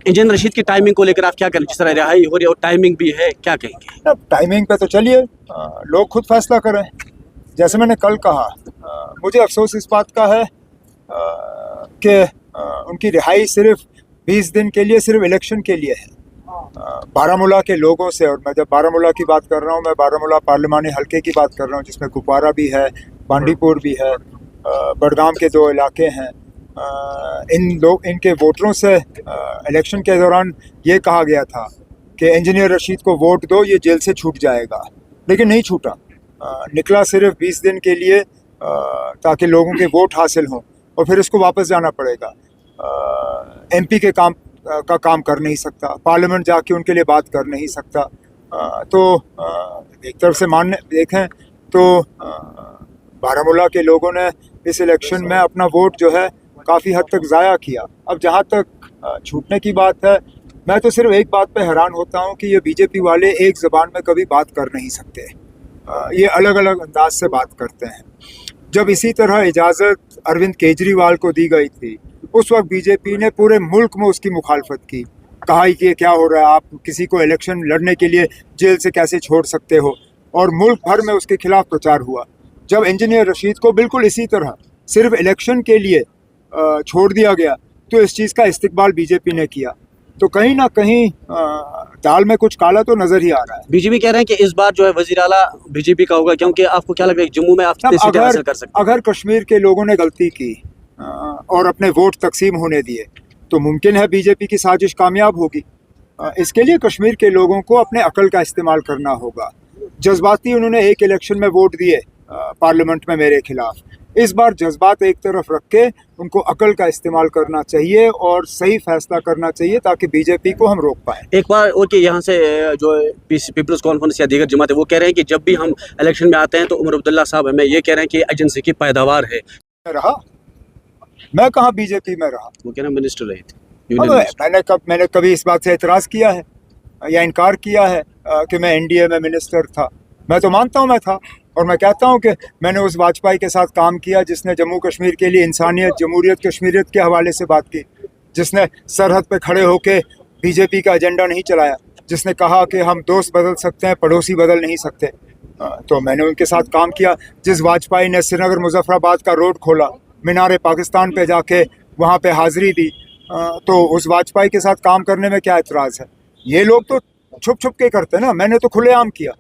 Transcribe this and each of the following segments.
Engine Rashid की timing को लेकर आप क्या करें? जिस तरह रिहाई हो रही है और टाइमिंग भी है, क्या कहेंगे? अब टाइमिंग पे तो चलिए लोग खुद फैसला करें। जैसे मैंने कल कहा, मुझे अफसोस इस बात का है कि उनकी रिहाई सिर्फ 20 दिन के लिए, सिर्फ इलेक्शन के लिए है। बारामूला के लोगों से, और मैं जब बारामूला की बात कर रहा हूँ, मैं बारामूला पार्लिमानी हल्के की बात कर रहा हूँ, जिसमें कुपवारा भी है, बांडीपुर भी है, बडगाम के 2 इलाके हैं। इनके वोटरों से इलेक्शन के दौरान ये कहा गया था कि इंजीनियर रशीद को वोट दो, ये जेल से छूट जाएगा, लेकिन नहीं छूटा। निकला सिर्फ 20 दिन के लिए, ताकि लोगों के वोट हासिल हों, और फिर इसको वापस जाना पड़ेगा। एमपी के काम कर नहीं सकता, पार्लियामेंट जाके उनके लिए बात कर नहीं सकता। तो एक तरफ से देखें तो बारामूला के लोगों ने इस इलेक्शन में अपना वोट जो है काफ़ी हद तक ज़ाया किया। अब जहाँ तक छूटने की बात है, मैं तो सिर्फ एक बात पे हैरान होता हूँ कि ये बीजेपी वाले एक ज़बान में कभी बात कर नहीं सकते। ये अलग अलग अंदाज से बात करते हैं। जब इसी तरह इजाज़त अरविंद केजरीवाल को दी गई थी, उस वक्त बीजेपी ने पूरे मुल्क में उसकी मुखालफत की। कहा कि ये क्या हो रहा है, आप किसी को इलेक्शन लड़ने के लिए जेल से कैसे छोड़ सकते हो, और मुल्क भर में उसके खिलाफ प्रचार हुआ। जब इंजीनियर रशीद को बिल्कुल इसी तरह सिर्फ इलेक्शन के लिए छोड़ दिया गया, तो इस चीज़ का इस्तिकबाल बीजेपी ने किया। तो कहीं ना कहीं दाल में कुछ काला तो नजर ही आ रहा है। बीजेपी कह रहे हैं कि इस बार जो है वजीर आला बीजेपी का होगा, क्योंकि आपको क्या लग रहा है जम्मू में आप कितनी सीटें हासिल कर सकते हैं? अगर कश्मीर के लोगों ने गलती की और अपने वोट तकसीम होने दिए, तो मुमकिन है बीजेपी की साजिश कामयाब होगी। इसके लिए कश्मीर के लोगों को अपने अकल का इस्तेमाल करना होगा। जज्बाती उन्होंने एक इलेक्शन में वोट दिए पार्लियामेंट में मेरे खिलाफ। इस बार जज्बात एक तरफ रख के उनको अकल का इस्तेमाल करना चाहिए और सही फैसला करना चाहिए, ताकि बीजेपी को हम रोक पाएं। एक बार ओके, यहाँ से जो पीपल्स कॉन्फ्रेंस या दीगर जमात है वो कह रहे हैं कि जब भी हम इलेक्शन में आते हैं तो उमर अब्दुल्ला साहब हमें ये कह रहे हैं कि एजेंसी की पैदावार है। मैं कहाँ बीजेपी में रहा? वो कह रहे हैं मिनिस्टर रहे थे। मैंने कभी इस बात से एतराज़ किया है या इनकार किया है कि मैं एनडीए में मिनिस्टर था? मैं तो मानता हूँ मैं था, और मैं कहता हूँ कि मैंने उस वाजपेयी के साथ काम किया जिसने जम्मू कश्मीर के लिए इंसानियत, जमहूरियत, कश्मीरियत के हवाले से बात की, जिसने सरहद पे खड़े होकर बीजेपी का एजेंडा नहीं चलाया, जिसने कहा कि हम दोस्त बदल सकते हैं, पड़ोसी बदल नहीं सकते। तो मैंने उनके साथ काम किया। जिस वाजपेयी ने श्रीनगर मुजफ्फराबाद का रोड खोला, मीनार पाकिस्तान पे जाके वहाँ पे हाज़िरी दी, तो उस वाजपेयी के साथ काम करने में क्या एतराज़ है? ये लोग तो छुप छुप के करते ना, मैंने तो खुलेआम किया।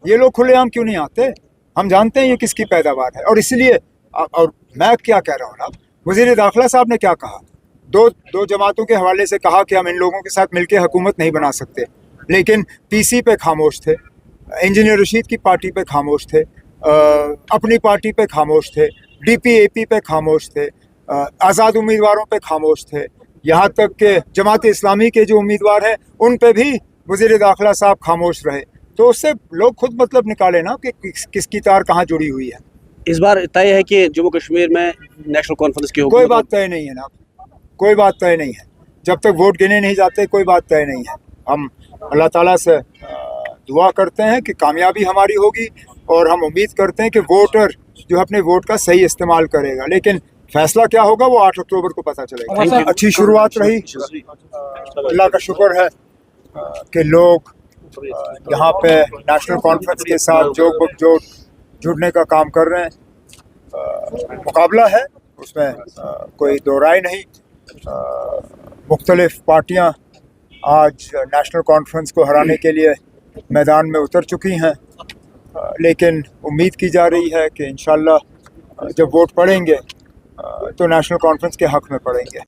ये लोग खुलेआम क्यों नहीं आते? हम जानते हैं ये किसकी पैदावार है। और इसलिए, और मैं क्या कह रहा हूँ ना, वज़ीर दाखिला साहब ने क्या कहा, दो जमातों के हवाले से कहा कि हम इन लोगों के साथ मिलकर हुकूमत नहीं बना सकते, लेकिन पीसी पे खामोश थे, इंजीनियर रशीद की पार्टी पे खामोश थे, अपनी पार्टी पे खामोश थे, डीपीएपी पे खामोश थे, आज़ाद उम्मीदवारों पे खामोश थे, यहाँ तक कि जमात इस्लामी के जो उम्मीदवार हैं उन पे भी वज़ीर दाखिला साहब खामोश रहे। तो उससे लोग खुद मतलब निकाले ना कि किसकी तार कहाँ जुड़ी हुई है। इस बार तय है कि जम्मू कश्मीर में नेशनल कॉन्फ्रेंस की कोई बात तय नहीं है ना, कोई बात तय नहीं है। जब तक वोट गिने नहीं जाते कोई बात तय नहीं है। हम अल्लाह ताला से दुआ करते हैं कि कामयाबी हमारी होगी, और हम उम्मीद करते हैं कि वोटर जो अपने वोट का सही इस्तेमाल करेगा, लेकिन फैसला क्या होगा वो 8 अक्टूबर को पता चलेगा। अच्छी शुरुआत रही, अल्लाह का शुक्र है कि लोग यहाँ पे नेशनल कॉन्फ्रेंस के साथ जुड़ने का काम कर रहे हैं। मुकाबला है, उसमें कोई दो राय नहीं। मुख्तलिफ पार्टियाँ आज नेशनल कॉन्फ्रेंस को हराने के लिए मैदान में उतर चुकी हैं, लेकिन उम्मीद की जा रही है कि इंशाल्लाह जब वोट पड़ेंगे तो नेशनल कॉन्फ्रेंस के हक़ में पड़ेंगे।